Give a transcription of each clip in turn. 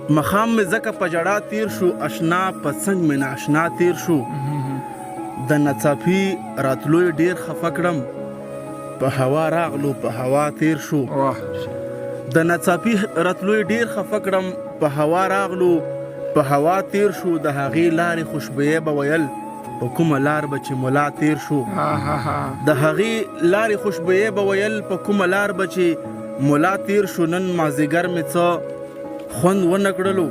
مخام مې ځکه په ژړا تیر شو، اشنا په څنګ مې ناشنا تیر شو. د ناڅاپي راتلو یې ډېر خفه کړم، په هوا راغلو په هوا تیر شو. د ناڅاپي راتلو یې ډېر خفه کړم، په هوا راغلو په هوا تیر شو. د هغې لارې خوشبویې به ویل، په کومه لار به چې ملا تیر شو. د هغې لارې خوشبویې به ویل، په کومه لار به چې ملا تیر شو. نن مازدیګر مې څه خوند ونه کړلو،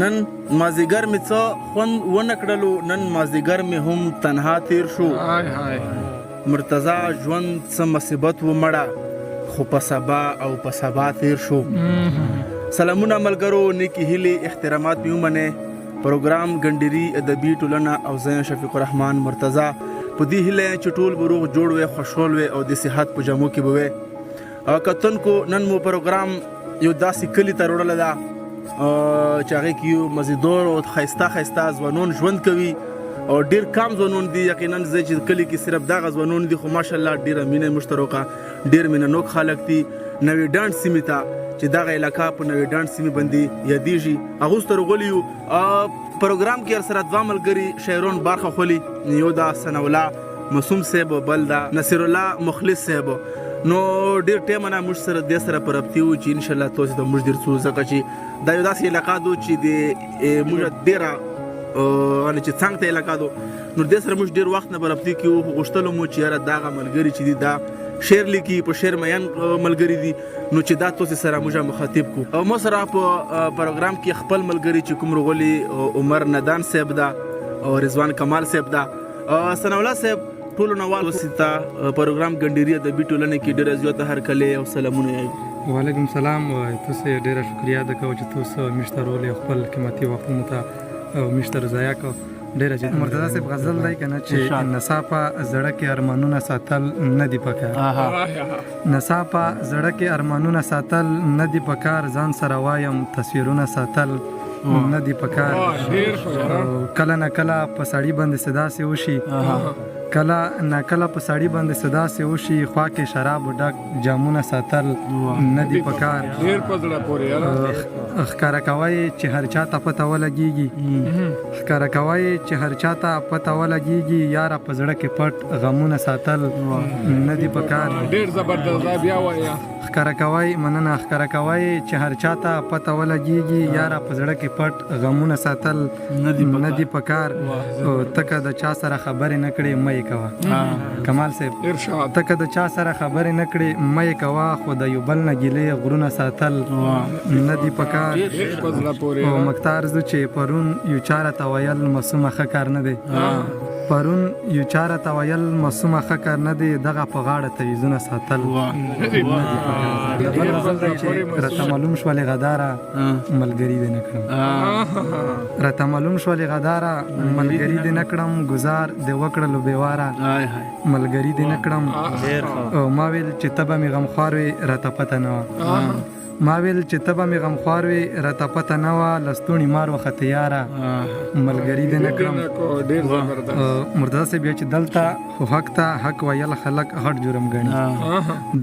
نن مازدیګر مې څه خوند ونه کړلو، نن مازدیګر مې هم تنها تیر شو. مرتضی ژوند څه مصیبت و مړه، خو په سبا او په سبا تیر شو. سلامونه ملګرو، نیکی هیلې احترامات مې ومنئ. پروګرام ګنډيري ادبي ټولنه او زه شفیق الرحمن مرتضی په دې هیله چې ټول به روغ جوړ وي، خوشحال وي او د صحت په جامو کې به وي. کتونکو نن مو پروګرام یو داسې کلی ته وړل ده چې هغه کې یو مزیدار او خسته ځوانان ژوند کوي او ډیر کم ځوانان دي. یقینا زه چې کلی کې صرف دغه ځوانان دي، خو ماشاءالله ډیره مینه مشترکه، ډیر مینه نوک خلک دي. نوې ډانډ سیمې ته چې دغه علاقه په نوې ډانډ سیمې باندې یادېږي، هغوی سره غولي یو. پروګرام کې سره دوه ملګري شاعران برخه خولي، یو دا ثنا الله معصوم صاحب، بل دا نصیر الله مخلص صاحب. نو ډیر ټیم نه موږ سره د سره پرپتی و چې ان شاء الله تاسو ته موږ ډیر څه ځکه چې دا یو داسې علاقه دو چې د موږ ډیره ان چې څنګه ته علاقه دو. نو د سره موږ ډیر وخت نه پرپتی کې غوښتلو مو چې یاره دغه ملګری چې دی دا شعر لیکي، په شعر میان ملګری دي، نو چې دا تاسو سره موږ مخاطب کو. او مو سره په پروګرام کې خپل ملګری چې کوم رغولي عمر ندان صاحب دا او رضوان کمال صاحب دا. ثنا الله صاحب ټول نوال وسیتا پروګرام ګنډيري ادبي ټولنه کې ډېر زیات هرکلی او سلامونه یې. وعلیکم السلام. تاسو ډېر شکریا د کوم چې تاسو مشترول خپل قیمتي وختونه ته او مشتر ضایع کو. ډېر چې مرتضی صاحب غزل دی کنه چې نصافه زړه کې ارمانونه ساتل نه دی پکار، نصافه زړه کې ارمانونه ساتل نه دی پکار، ځان سره وایم تصویرونه ساتل نه دی پکار. کله نه کله په سړی باندې صدا سي وشي، کله نه کله په سړی باندې صدا سي وشي، خوا کې شراب ډک جامونه ساتل نه دی پکار. ډیر پزړه پورې ښکارا کوي چې هر چا ته پته ولګيږي، ښکارا کوي چې هر چا ته پته ولګيږي، یاره په زړه کې پټ غمونه ساتل نه دی پکار. ډیر زبردست بیا وایا. ښکارا کوي مننه، ښکارا کوي چې هر چا ته پته ولګيږي، یاره په زړه کې پټ غمونه ساتل نه دی پکار. تکه د چا سره خبرې نه کړې مې کوا. کمال صاحب ارشاد. تکه د چا سره خبرې نه کړې مې کوا، خو د یو بل نه ګیلې غرونه ساتل نه دی پکار. او مختار زو چې پرون یو چاره ته ویل مسومه ښه کار نه دی، پرون یو چاره ته ویل مسومه ښه کار نه دی، دغه په غاړه تعویضونه ساتل نه دی پکار. راته معلوم شولې غداره ملګري دې نه کړم، راته معلوم شولې غداره ملګري دې نه کړم، ګزار دې وکړلو بېواره ملګري دې نه کړم. او ما ویل چې ته به مې غمخوار وې راته پته نه وه، ما ویل چې ته به مې غمخوار وې راته پته نه وه، لستوڼي مار وخته یاره ملګري دې نه کړم. مرتضی صاحب بیا چې دلته خو حق ته حق ویل خلک هټ جرم ګڼي،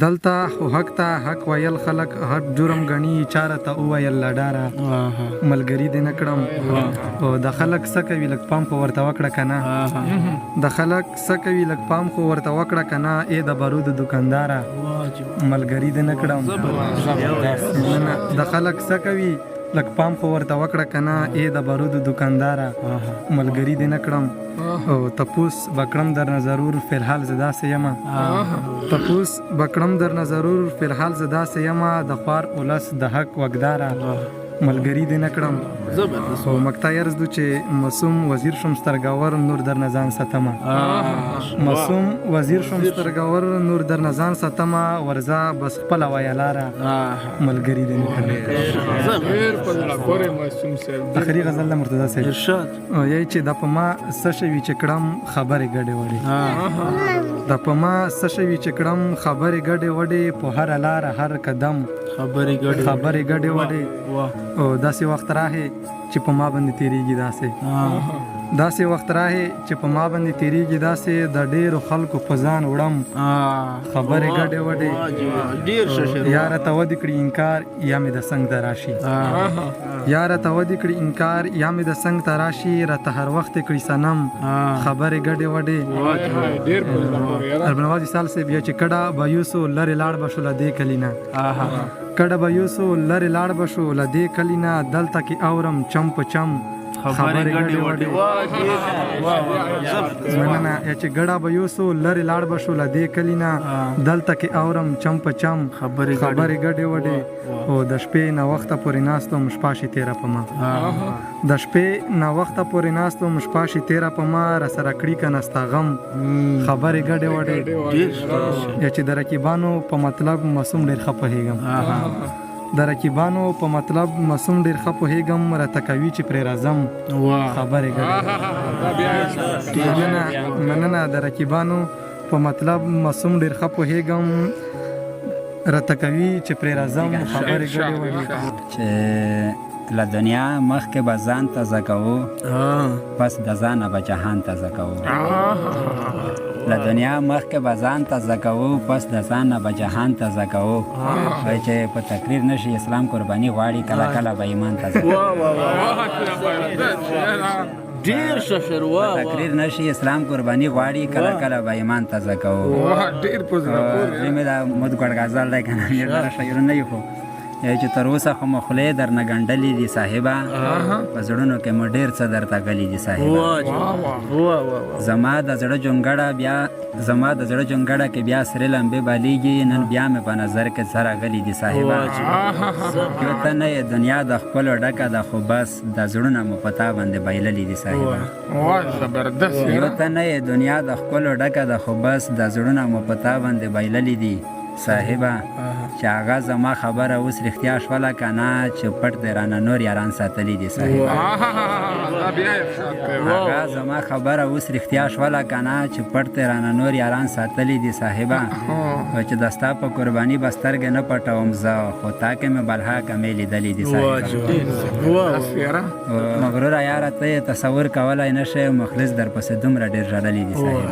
دلته خو حق ته حق ویل خلک هټ جرم ګڼي، چاره ته وویل لاډاره ملګري دې نه کړم. او د خلک څه کوي لږ پام خو ورته وکړه که نه، د خلک څه کوي لږ پام خو ورته وکړه که نه، ای د بارودو دوکانداره ملګري دې نه کړم. د خلک څه کوي لږ پام خو ورته وکړه که نه، ای د بارودو دوکانداره ملګري دې نه کړم. او تپوس بکړم در نه ضرور فی الحال زه داسې یمه، تپوس بکړم در نه ضرور فی الحال زه داسې یمه، د خوار اولس د حق وګداره ملګري دې نه کړم. او مقطع عرض دو چې معصوم وزیر شم سترګاور نور در نه ځان ساتمه، معصوم وزیر شم سترګاور نور در نه ځان ساتمه، ورځه بس خپله وایه لاره ملګري دې نه کړم. اخري غزل د مرتضی صاحب ارشاد یی چې د په ما څه شوي چې کړم خبرې ګډې وړې، د په ما څه شوي چې کړم خبرې ګډې وړې، په هره لاره هر قدم خبرې ګډې وړې. او داسې وخت راغی چې په ما باندې تیریږي، داسې داسې وخت راهې چې په ما باندې تیریږي داسې د ډېرو خلکو په ځان وړم خبرې ګډې وډې ډیر ښه شعر یا راته ودې کړي انکار یا مې د څنګ ته راشي یا راته ودې کړي انکار یا مې د څنګ ته راشي راته هر وخت یې کړي صنم خبرې ګډې وډې ډیر په زړه پورې یاره. اربنواز وصال صاحب یا چې کډه به یوسو لرې لاړ به شو له دې کلي نه کډه به یوسو لرې لاړ به شو له دې کلي نه دلته کې اورم چم په چم خبرې ګډې وډې مننه یا چې ګډه به یوسو لرې لاړ به شو له دې کلي نه دلته کې اورم چم په چم خبرې ګډې وډې او د شپې ناوخته پورې ناست وم شپه شي تېره په ما د شپې ناوخته پورې ناست وم شپه شي تېره په ما راسره کړي که نه ستا غم خبرې ګډې وډې یا چې د رقیبانو په مطلب معصوم ډېر ښه پوهېږم د رقیبانو په مطلب معصوم ډېر ښه پوهېږم راته کوي چې پرې راځم خبرې ګډې مننه د رقیبانو په مطلب معصوم ډېر ښه پوهېږم راته کوي چې پرې راځم خبرې ګډې وډې چې له دنیا مخکې به ځان تازه کوو پس د ځانه به جهان تازه کوو له دنیا مخکې به ځان تازه کوو پس د ځانه به جهان تازه کوو وایي چې په تقریر نشي اسلام قرباني غواړي کله کله به ایمان تازه کوو ډیر ښه شعر تقریر نشي اسلام قرباني غواړي کله کله به ایمان تازه کوو ډیر په زړه پورې مې دا مدګړ غزل دی کنه ډېر شعرونه یې خو چې تر اوسه خو مو خولې درنه ګنډلې دي صاحبه په زړونو کې مو ډېر څه درته غلي دي صاحبه زما د زړه جونګړه کې بیا سرې لمبې بالېږي نن بیا مې په نظر کې سره غلي دي صاحبه یو ته نه یې دنیا د ښکلو ډکه ده خو بس د زړونه مو په تا باندې بایللي دي صاحبه یو ته نه یې دنیا د ښکلو ډکه ده خو بس د زړونه مو په تا باندې بایللي دي صاحبه چې هغه زما خبره اوس رښتیا شوله که نه چې پټ دی رانه نور یاران ساتلي دي صاحبه هغه زما خبره اوس رښتیا شوله که نه چې پټ دی رانه نور یاران ساتلي دي صاحبه چې د ستا په قرباني به سترګې نه پټوم زه خو تا کې مې بلها کمې لیدلي دي صاحبه مغروره یاره ته یې تصور کولی نه شې مخلص در پسې دومره ډېر ژړلي دي صاحبه